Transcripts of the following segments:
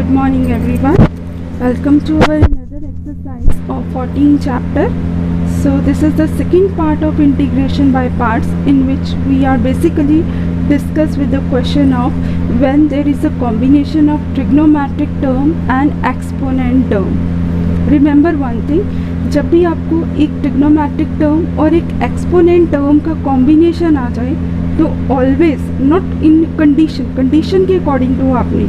Good morning everyone. Welcome to our another exercise of 14 chapter. So this is the second part of integration by parts, in which we are basically discuss with the question of when there is a combination of trigonometric term and exponent term. Remember one thing, जब भी आपको एक trigonometric term और एक exponent term का combination आ जाए तो ऑलवेज नॉट इन कंडीशन के अकॉर्डिंग टू आपने,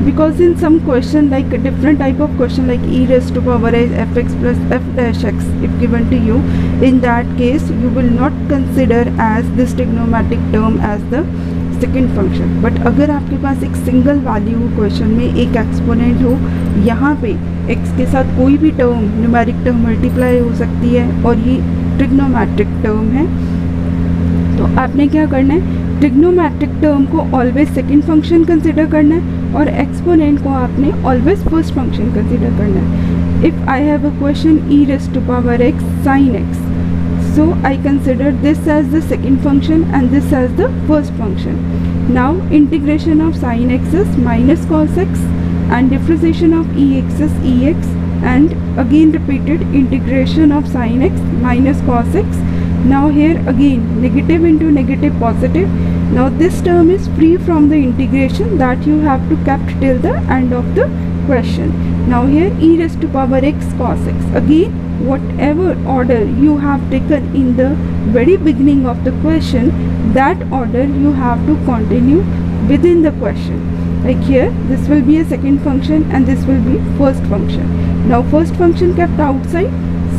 because in some question like different type of question like e raised to power fx plus f dash x if given to you, in that case you will not consider as this trigonometric term as the second function. But अगर आपके पास एक single value question में एक exponent हो, यहाँ पे x के साथ कोई भी टर्म न्यूमेरिक टर्म मल्टीप्लाई हो सकती है और ये ट्रिग्नोमेट्रिक टर्म है, तो आपने क्या करना है, ट्रिग्नोमेट्रिक टर्म को ऑलवेज सेकेंड फंक्शन कंसिडर करना है और एक्सपोनेंट को आपने ऑलवेज फर्स्ट फंक्शन कंसिडर करना है. If I have a question e raised to power x sin x, so I consider this as the second function and this as the first function. Now integration of sin x is minus cos x and differentiation of ex is ex, and again repeated integration of sin x minus cos x. Now here again negative into negative positive. Now this term is free from the integration that you have to kept till the end of the question. Now here e raised to power x cos x, again whatever order you have taken in the very beginning of the question, that order you have to continue within the question. Like here this will be a second function and this will be first function. Now first function kept outside,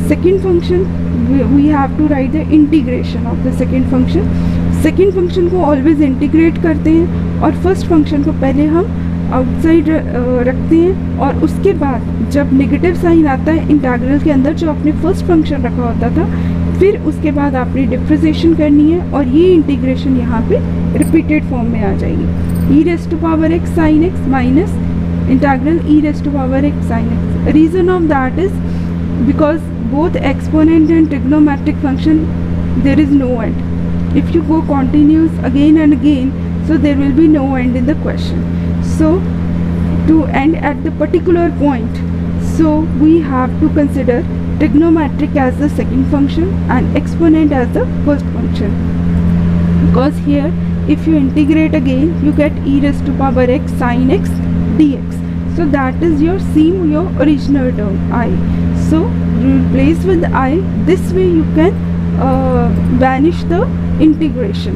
second function we have to write the integration of the second function. Second function को always integrate करते हैं और first function को पहले हम outside रखते हैं, और उसके बाद जब नेगेटिव साइन आता है इंटीग्रल के अंदर जो आपने फर्स्ट फंक्शन रखा होता था, फिर उसके बाद आपने डिफरेंशिएशन करनी है और ये इंटीग्रेशन यहाँ पे रिपीटेड फॉर्म में आ जाएगी. e raised to power x sin x minus integral e raised to power x sin x. Reason of that is because both exponent and trigonometric function there is no end. If you go continuous again and again, so there will be no end in the question. So to end at the particular point, so we have to consider trigonometric as the second function and exponent as the first function, because here if you integrate again you get e raised to power x sin x dx. So that is your same your original term I. So replace with I. This way you can vanish the integration.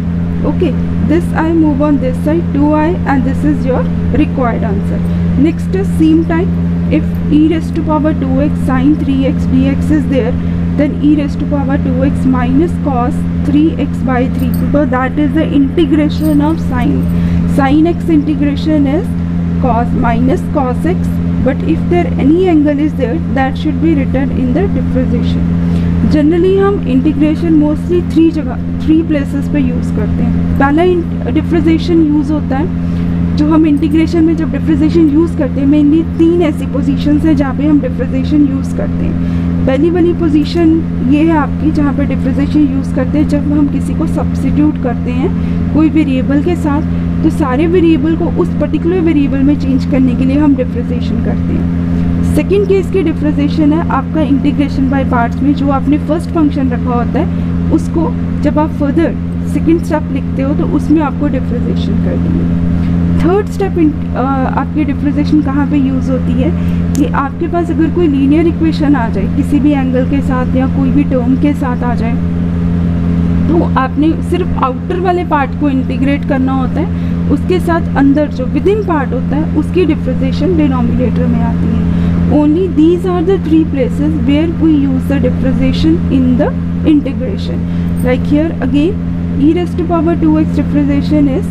Okay, this I move on this side 2i and this is your required answer. Next is same time, if e raised to power 2x sin 3x dx is there, then e raised to power 2x minus cos 3x by 3, because that is the integration of sin x integration is cos minus cos x, but if there any angle is there that should be written in the differentiation. Generally हम integration mostly three places पे use करते हैं. पहला differentiation use होता है, जो हम integration में जब डिफरेंशिएशन यूज़ करते हैं मेनली तीन ऐसी पोजीशंस हैं जहाँ पे हम डिफरेंशिएशन यूज़ करते हैं. पहली वाली पोजीशन ये है आपकी जहाँ पे डिफरेंशिएशन यूज़ करते हैं जब हम किसी को सब्स्टिट्यूट करते हैं कोई वेरिएबल के साथ, तो सारे वेरिएबल को उस पर्टिकुलर वेरिएबल में चेंज करने के लिए हम डिफरेंशिएशन करते हैं. सेकेंड केस की डिफरेंशिएशन है आपका इंटीग्रेशन बाय पार्ट्स में, जो आपने फर्स्ट फंक्शन रखा होता है उसको जब आप फर्दर सेकेंड स्टेप लिखते हो तो उसमें आपको डिफरेंशिएशन करनी है. थर्ड स्टेप आपकी डिफरेंशिएशन कहाँ पे यूज़ होती है कि आपके पास अगर कोई लीनियर इक्वेशन आ जाए किसी भी एंगल के साथ या कोई भी टर्म के साथ आ जाए, तो आपने सिर्फ आउटर वाले पार्ट को इंटीग्रेट करना होता है, उसके साथ अंदर जो विद इन पार्ट होता है उसकी डिफरेंशिएशन डिनोमिनेटर में आती है. Only these are the three places where we use the differentiation in the integration. Like here again e raised to power 2x differentiation is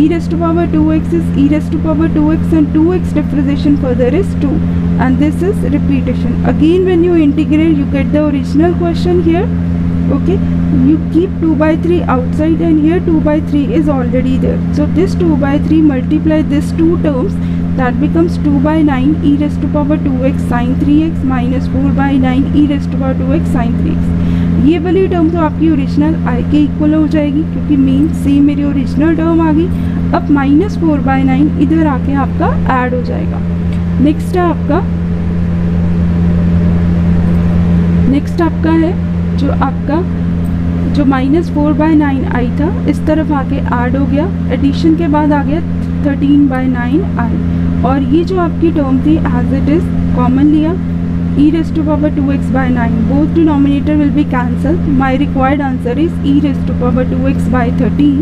e raised to power 2x is e raised to power 2x and 2x differentiation further is 2, and this is repetition. Again when you integrate you get the original question here. Okay, you keep 2 by 3 outside and here 2 by 3 is already there. So this 2 by 3 multiply these two terms, that becomes 2 by 9 e raised to power 2x sin 3x minus 4 by 9 e raised to power 2x sin 3x. ये वाली term तो आपकी original I के equal हो जाएगी क्योंकि main same मेरी original term आ गई. अब -4/9 इधर आके आपका ऐड हो जाएगा. नेक्स्ट आपका है जो आपका जो -4/9 आई था, इस तरफ आके ऐड हो गया, एडिशन के बाद आ गया 13/9 आई, और ये जो आपकी टर्म थी एज इट इज़ कॉमन लिया, e⁻²x/9, both denominator will be cancelled. My required answer is e⁻²x/13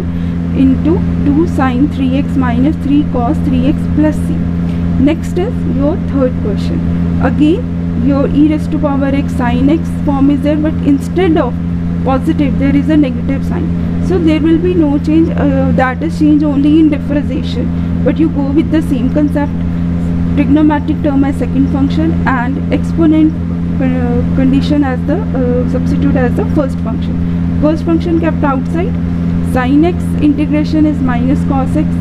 into 2 sin 3x minus 3 cos 3x plus c. Next is your third question. Again your e⁻x sin x form is there, but instead of positive there is a negative sign, so there will be no change, that is change only in differentiation, but you go with the same concept. Trigonometric term as second function and exponent condition as the substitute as the first function. First function kept outside. Sin x integration is minus cos x,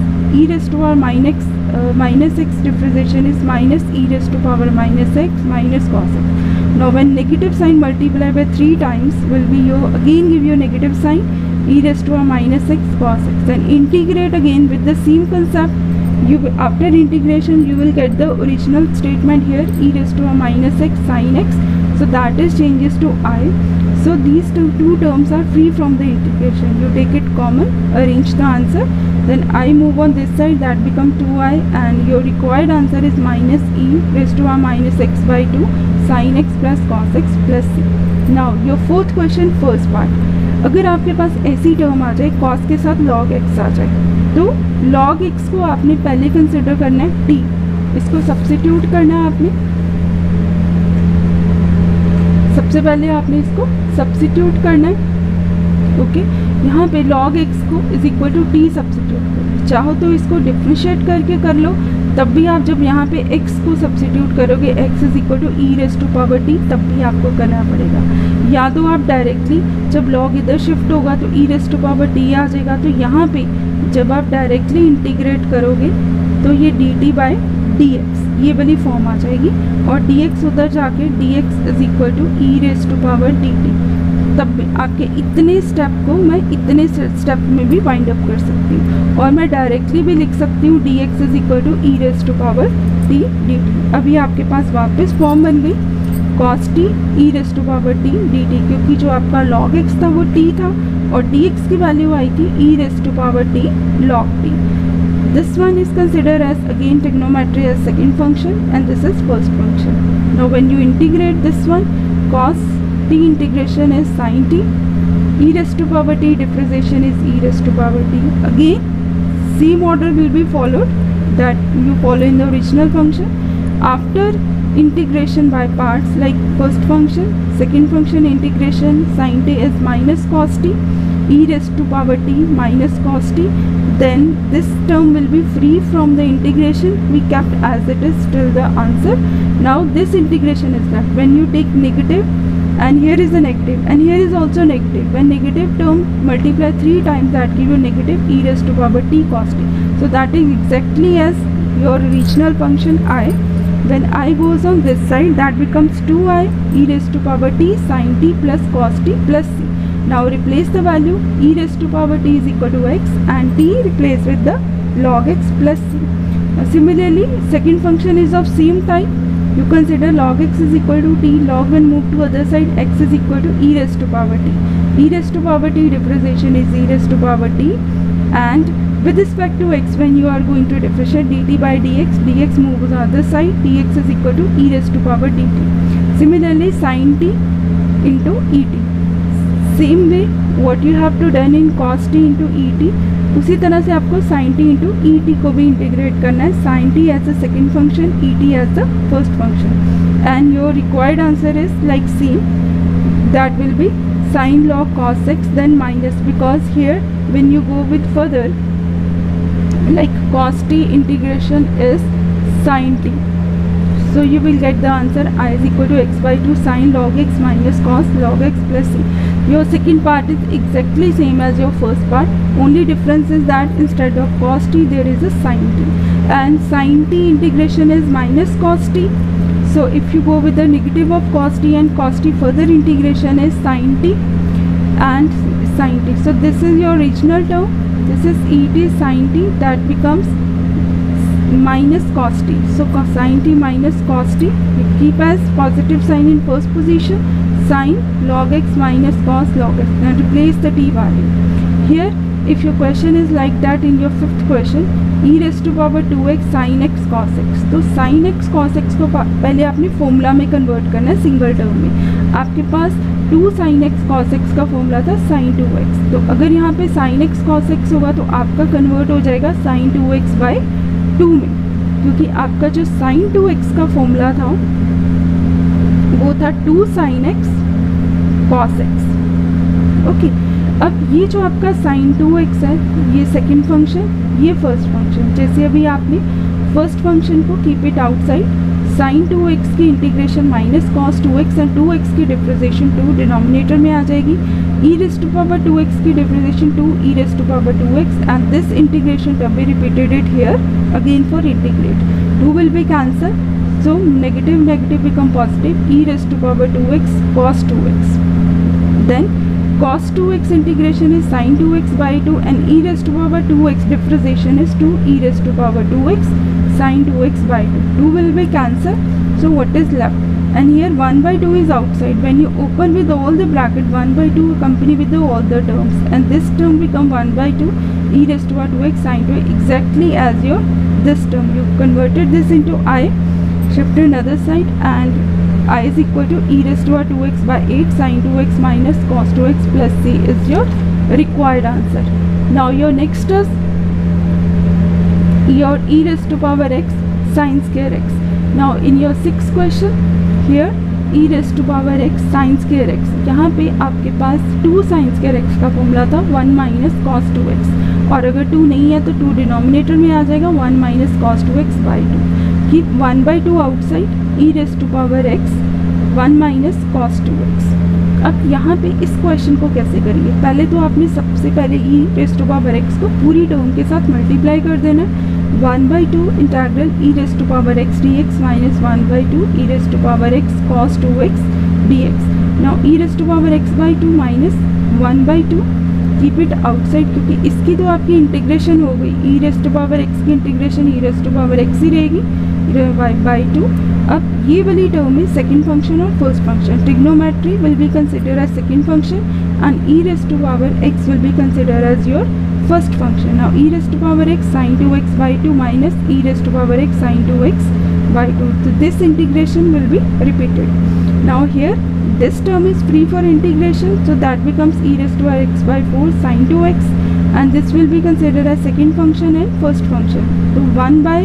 minus x differentiation is minus e⁻minus x minus cos x. Now when negative sign multiply by 3 times will be your, again give you negative sign, e⁻minus x cos x. Then integrate again with the same concept. You after integration you will get the original statement here, e⁻minus x sin x, so that is changes to I. So these two terms are free from the integration. You take it common, arrange the answer, then I move on this side, that become 2i, and your required answer is minus e⁻minus x/2 sin x plus cos x plus c. Now your fourth question, first part. अगर आपके पास ऐसी term आ जाए cos के साथ log x आ जाए, तो log x को आपने पहले कंसिडर करना है t, इसको सब्स्टिट्यूट करना है आपने, सबसे पहले आपने इसको सब्स्टिट्यूट करना है, ओके। यहाँ पे log x को is equal to t substitute करो, चाहो तो इसको डिफ्रेंशिएट करके कर लो, तब भी आप जब यहाँ पे x को सब्स्टिट्यूट करोगे x is equal to e⁻t, तब भी आपको करना पड़ेगा, या तो आप डायरेक्टली जब log इधर शिफ्ट होगा तो e⁻t आ जाएगा, तो यहाँ पे जब आप डायरेक्टली इंटीग्रेट करोगे तो ये dt/dx ये वाली फॉर्म आ जाएगी, और dx उधर जाके dx is equal to e⁻dt, तब आपके इतने स्टेप को मैं इतने स्टेप में भी वाइंड अप कर सकती हूँ, और मैं डायरेक्टली भी लिख सकती हूँ dx is equal to e⁻t dt। अभी आपके पास वापस फॉर्म बन गई cos t e⁻t dt, क्योंकि जो आपका log x था वो t था और dx की वैल्यू आई थी e⁻t log t. This one is considered as again trigonometry as second function, and this is first function. Now when you integrate this one, cos t integration is sin t, e⁻t differentiation is e⁻t. Again same order will be followed that you follow in the original function. After integration by parts, like first function, second function integration, sin t is minus cos t, e⁻t minus cos t, then this term will be free from the integration, we kept as it is till the answer. Now this integration is left. When you take negative, and here is a negative, and here is also negative, when negative term multiply 3 times, that give you negative e⁻t cos t. So that is exactly as your original function I. When I goes on this side, that becomes 2i e⁻t sin t plus cos t plus c. Now replace the value, e⁻t is equal to x and t replace with the log x plus c. Now similarly second function is of same type. You consider log x is equal to t, log when move to other side, x is equal to e⁻t. e⁻t differentiation is e⁻t, and with respect to x, when you are going to differentiate dt/dx, dx moves on other side, dx is equal to e⁻dt. Similarly sin t into et, same way what you have to done in cos t into et, उसी तरह से आपको sin t into et को भी integrate करना है, sin t as the second function, et as the first function, and your required answer is like same, that will be sin log cos x, then minus, because here when you go with further, like cos t integration is sin t, so you will get the answer I is equal to x/2 sin log x minus cos log x plus c. Your second part is exactly same as your first part, only difference is that instead of cos t there is a sin t, and sin t integration is minus cos t. So if you go with the negative of cos t and cos t, further integration is sin t and sin t. So this is your original term, this is et sin t, that becomes minus cos t. So sin t minus cos t, you keep as positive sign in first position, sin log x minus cos log x, and replace the t value. Here if your question is like that in your fifth question, e raised to power 2x sin x cos x, तो sin x cos x को पहले आपने formula में convert करना है single term में. आपके पास 2 sin x cos x का फॉर्मूला था sin 2x, तो अगर यहाँ पे sin x cos x होगा तो आपका कन्वर्ट हो जाएगा sin 2x by 2 में, क्योंकि आपका जो sin 2x का फॉर्मूला था वो था 2 sin x cos x. Okay, अब ये जो आपका sin 2x है, ये सेकंड फंक्शन, ये फर्स्ट फंक्शन. जैसे अभी आपने फर्स्ट फंक्शन को keep it outside, sin 2x की integration minus cos 2x and 2x की डिफरेंशिएशन 2 डिनोमिनेटर में आ जाएगी. e raised to power 2x की differentiation 2 e raised to power 2x, and this integration term we repeated it here again for integrate. 2 will be cancelled, so negative negative become positive, e raised to power 2x cos 2x. Then cos 2x integration is sin 2x by 2, and e raised to power 2x differentiation is 2 e raised to power 2x sin 2x by 2. 2 will be cancelled, so what is left? And here 1 by 2 is outside. When you open with all the bracket, 1 by 2 accompany with all the terms, and this term become 1 by 2 e raised to power 2x sin 2x, exactly as your this term. You converted this into I, shifted another side, and I is equal to e raised to power 2x by 8 sin 2x minus cos 2x plus c is your required answer. Now your next is your e raised to power x sin square x. Now in your sixth question, here e raised to power x sin square x, यहाँ पे आपके पास 2 sin square x का formula था 1 minus cos 2x, और अगर 2 नहीं है तो 2 डिनोमिनेटर में आ जाएगा 1 minus cos 2x by 2. Keep 1 by 2 outside, e raised to power x 1 minus cos 2x. अब यहाँ पे इस क्वेश्चन को कैसे करेंगे? पहले तो आपने सबसे पहले e raised to power x को पूरी टर्म के साथ मल्टीप्लाई कर देना. 1 by 2 integral e raised to power x dx minus 1 by 2 e raised to power x cos 2x dx. Now e raised to power x by 2 minus 1 by 2, keep it outside, क्योंकि इसकी तो आपकी integration हो गई. e raised to power x की integration e raised to power x ही रहेगी by 2. अब ये वाली टर्म में सेकंड फंक्शन और first function, trigonometry will be consider as second function, and e raised to power x will be considered as your first function. Now e raised to power x sin 2x by 2 minus e raised to power x sin 2x by 2. So this integration will be repeated. Now here this term is free for integration, so that becomes e raised to power x by 4 sin 2x, and this will be considered as second function and first function. So 1 by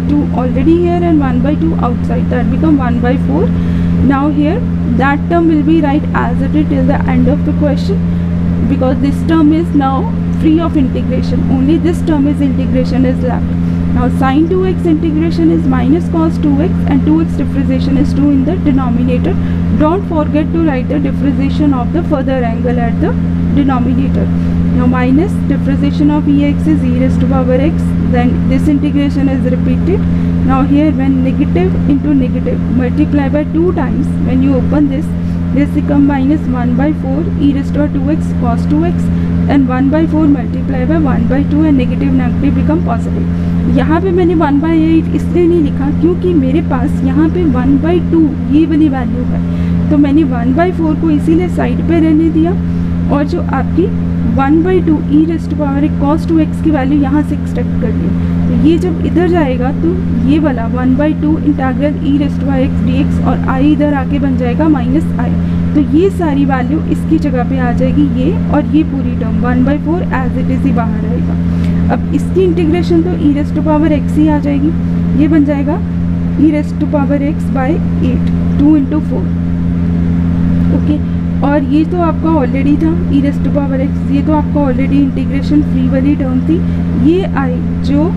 2 already here and 1 by 2 outside, that become 1 by 4. Now here that term will be right as it is till the end of the question, because this term is now free of integration, only this term is integration is left. Now sin 2x integration is minus cos 2x, and 2x differentiation is 2 in the denominator. Don't forget to write the differentiation of the further angle at the denominator. Now minus differentiation of ex is e raised to power x, then this integration is repeated. Now here when negative into negative multiply by 2 times, when you open this become minus 1 by 4 e raised to power 2x cos 2x, and 1 by 4 multiply by 1 by 2, and negative negative become positive. यहाँ पे मैंने 1 by 8 इसलिए नहीं लिखा क्योंकि मेरे पास यहाँ पे 1 by 2 ये वाली वैल्यू है, तो मैंने 1 by 4 को इसीलिए साइड पे रहने दिया, और जो आपकी 1 by 2 e raised to power cos 2x की वैल्यू यहाँ से एक्सट्रैक्ट कर ली. तो ये जब इधर जाएगा तो ये वाला 1 by 2 integral e raised to power x dx, और i इधर आके बन जाएगा माइनस i, तो ये सारी वैल्यू इसकी जगह पे आ जाएगी ये, और ये पूरी term 1 by 4 as it is ही बाहर आएगा. अब इसकी इंटीग्रेशन तो e raised to power x ही आ जाएगी, ये बन जाएगा e raised to power x by 8 2 into 4. Okay, और ये तो आपका ऑलरेडी था e raised to power x, ये तो आपका ऑलरेडी इंटीग्रेशन फ्री वाली टर्म थी. ये i जो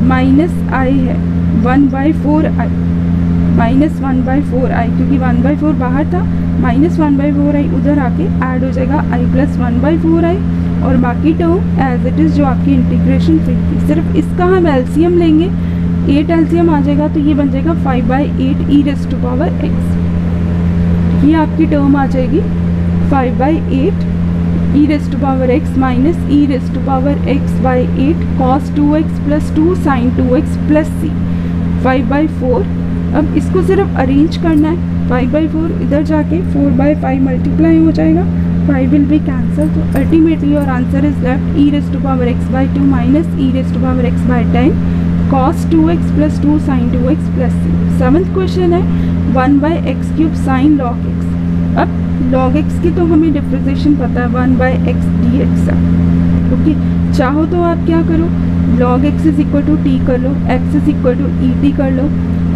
माइनस i है 1 by 4i minus 1 by 4i, क्योंकि 1 by 4 बाहर था, माइनस 1 by 4i उधर आके ऐड हो जाएगा i प्लस 1 by 4i, और बाकी टर्म एज इट इज़ जो आपकी इंटीग्रेशन फ्री थी. सिर्फ इसका हम एलसीएम लेंगे, 8 एलसीएम आ जाएगा, तो ये बन जाएगा 5 by 8 e raised to power x. ये आपकी टर्म आ जाएगी 5 by 8 e raise to power x minus e raise to power x by 8 cos 2x plus 2 sine 2x plus c 5/4। अब इसको सिर्फ अरेंज करना है, 5/4 इधर जाके 4/5 मल्टीप्लाई हो जाएगा, 5 विल बी कैंसल। तो ultimately your answer is left e raise to power x by 2 minus e raise to power x by 10 cos 2x plus 2 sine 2x plus C. Seventh question है 1/x³ sine log x। अब log x की तो हमें differentiation पता है, 1/x dx है। Okay, चाहो तो आप क्या करो, log x is equal to t कर लो, x is equal to e t कर लो,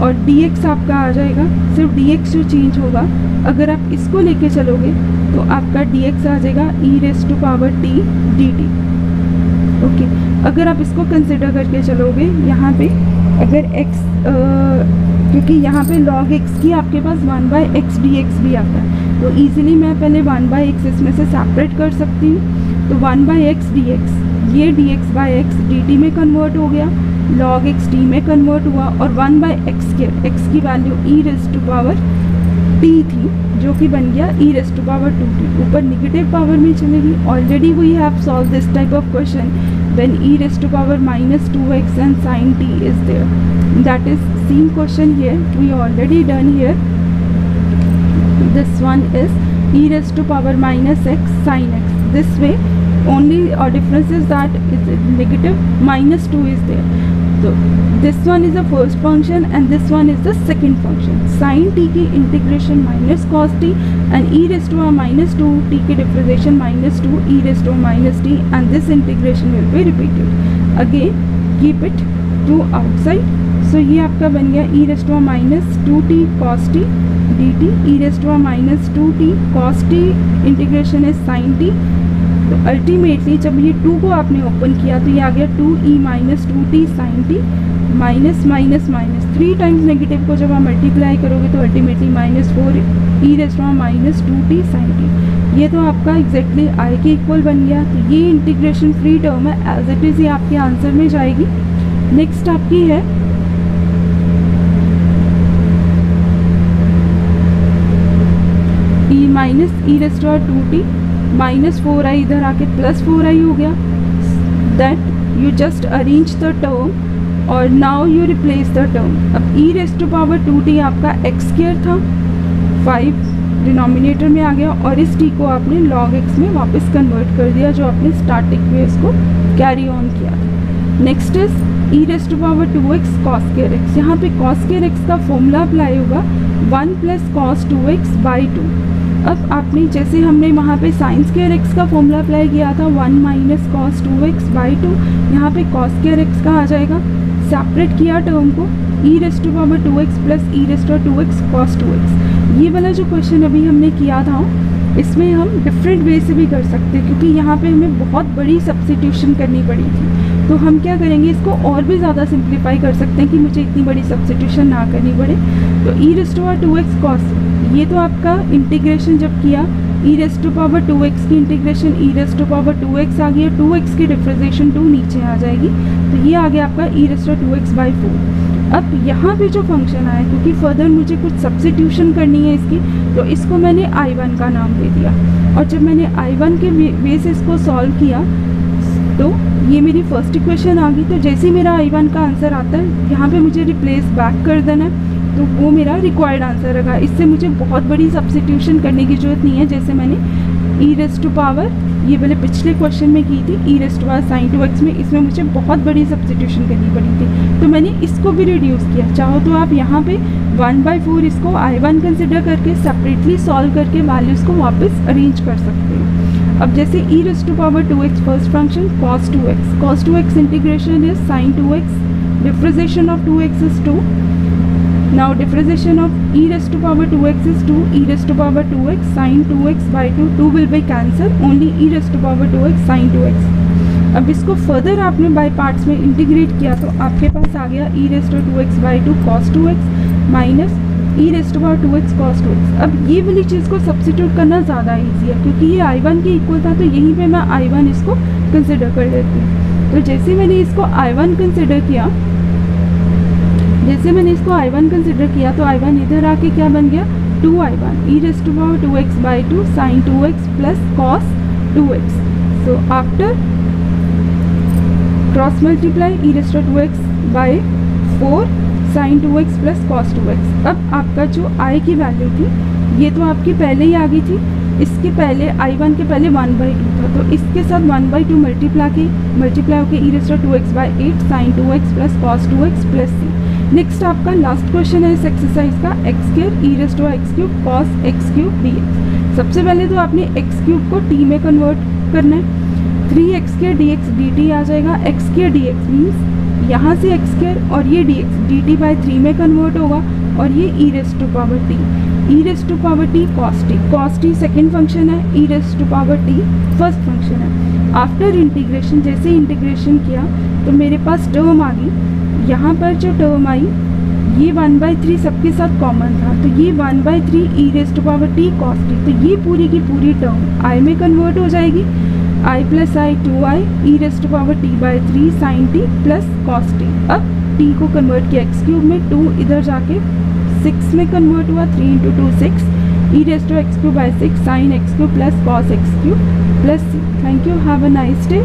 और dx आपका आ जाएगा, सिर्फ dx जो चेंज होगा। अगर आप इसको लेके चलोगे तो आपका dx आ जाएगा e raise to power t dt। Okay, अगर आप इसको कंसिडर करके चलोगे यहाँ पे, अगर x क्योंकि यहाँ पे log x की आपके पास 1/x dx भी आता है, तो इजीली मैं पहले 1/x इसमें से सेपरेट कर सकती हूँ। तो 1/x dx, ये dx/x dt में कन्वर्ट हो गया, log x t में कन्वर्ट हुआ, और 1/x² x की value e raise to power t थी, जो कि बन गया ई रेस टू पावर 2t। ऊपर निगेटिव पावर में चलेगी। Already we have solve this type of question when e raised to power minus 2x and sin t is there. That is same question here, we already done here. This one is e raised to power minus x sin x. This way only difference is that is negative minus 2 is there. So this one is the first function and this one is the second function. Sin t की integration minus cos t and e raised to power minus 2 t की differentiation minus 2 e raised to power minus t, and this integration will be repeated. Again keep it 2 outside. So ये आपका बन गया e raised to power minus 2t cos t dt, e raised to power minus 2t cos t integration is sin t। तो ultimately जब ये 2 को आपने open किया तो ये आ गया 2e minus 2t sine t minus minus minus 3 times negative को जब आप मल्टीप्लाई करोगे तो ultimately -4 e raise to minus 2t sine t. ये तो आपका एग्जैक्टली आई के इक्वल बन गया। तो ये इंटीग्रेशन फ्री टर्म है, एज इट इज़ ये आपके आंसर में जाएगी। नेक्स्ट आपकी है e minus e raise to 2t -4i इधर आके +4i हो गया। That you just arrange the term और now you replace the term. अब e raise to power 2t आपका x² था, 5 डिनोमिनेटर में आ गया, और इस t को आपने log x में वापस कन्वर्ट कर दिया जो आपने स्टार्टिंग में इसको कैरी ऑन किया। Next is e raise to power 2x cos square x। यहाँ पे cos square x का फॉर्मूला अप्लाई होगा 1 + cos 2x बाई 2। अब आपने जैसे हमने वहाँ पे साइन स्क्वायर एक्स का फॉर्मूला अप्लाई किया था 1 - cos 2x बाई 2, यहाँ पे cos स्क्वायर एक्स का आ जाएगा। सेपरेट किया टर्म को e raise to power 2x plus e raise to 2x cos 2x। ये वाला जो क्वेश्चन अभी हमने किया था इसमें हम डिफरेंट वे से भी कर सकते हैं, क्योंकि यहाँ पे हमें बहुत बड़ी सब्स्टिट्यूशन करनी पड़ी थी। तो हम क्या करेंगे, इसको और भी ज़्यादा सिंप्लीफाई कर सकते हैं कि मुझे इतनी बड़ी सब्स्टिट्यूशन ना करनी पड़े। तो e raise to power 2x cos, ये तो आपका इंटीग्रेशन जब किया e raise to power 2x की integration e raise to power 2x आ गया, 2x की डिफ्रेंशिएशन 2 नीचे आ जाएगी, तो ये आ गया आपका e raise to 2x by 4। अब यहाँ पे जो फंक्शन आया, क्योंकि फर्दर मुझे कुछ सब्स्टिट्यूशन करनी है इसकी, तो इसको मैंने I1 का नाम दे दिया। और जब मैंने I1 के वे से इसको सॉल्व किया तो ये मेरी फर्स्ट इक्वेशन आ गई। तो जैसे ही मेरा I1 का आंसर आता है, यहाँ पे मुझे रिप्लेस बैक कर देना है, तो वो मेरा रिक्वायर्ड आंसर रहा। इससे मुझे बहुत बड़ी सब्स्टिट्यूशन करने की ज़रूरत नहीं है, जैसे मैंने e रेज़ टू पावर ये मैंने पिछले क्वेश्चन में की थी e raise to power sin 2x में, इसमें मुझे बहुत बड़ी सब्स्टिट्यूशन करनी पड़ी थी, तो मैंने इसको भी रिड्यूस किया। चाहो तो आप यहाँ पे 1/4 इसको I1 कंसिडर करके सेपरेटली सॉल्व करके वैल्यूज़ को वापस अरेंज कर सकते हो। अब जैसे e raise to power 2x first function cos 2x integration is sin 2x, differentiation of 2x is 2। Now differentiation of e raised to power 2x is 2, e raised to power 2x sin 2x by 2, 2 will be cancelled, only e raised to power 2x sin 2x। अब इसको further आपने by parts में integrate किया तो आपके पास आ गया e raised to 2x by 2 cos 2x minus e raised to power 2x cos 2x। अब ये वाली चीज़ को सब्स्टिट्यूट करना ज़्यादा ईजी है, क्योंकि ये I1 के इक्वल था, तो यहीं पे मैं I1 इसको कंसिडर कर लेती हूँ। तो जैसे मैंने इसको I1 कंसिडर किया, तो I1 इधर आके क्या बन गया 2I1 e raise to power 2x by 2 sin 2x plus cos 2x. So after cross multiply e raised to 2x by 4 sin 2x plus cos 2x. अब आपका जो i की वैल्यू थी ये तो आपकी पहले ही आ गई थी, इसके पहले i1 के पहले 1/2 था, तो इसके साथ 1/2 मल्टीप्लाई होके e raised to 2x by 8 sin 2x plus cos 2x plus c. Next आपका लास्ट क्वेश्चन है इस एक्सरसाइज का, x square e raised to x cube cos x cube dx. सबसे पहले तो आपने x क्यूब को t में कन्वर्ट करना है, 3x स्क्वायर dx dt आ जाएगा. x स्क्वायर dx मीन्स यहाँ से x स्क्वायर और ये dx dt बाई 3 में कन्वर्ट होगा और ये e raised to power t cos t second function है, e raised to power t first function है. आफ्टर इंटीग्रेशन जैसे इंटीग्रेशन किया तो मेरे पास टर्म आ गई, यहाँ पर जो टर्म आई ये 1/3 सबके साथ कॉमन था, तो ये 1/3 e raised to power t cos t, तो ये पूरी की पूरी टर्म i में कन्वर्ट हो जाएगी, i plus I 2i e raised to power t by 3 sin t plus cos t. अब t को कन्वर्ट किया x क्यूब में, 2 इधर जाके 6 में कन्वर्ट हुआ, 3 × 2 6 e raised to x cube by 6 sin x cube plus cos x cube plus c. Thank you, have a nice day.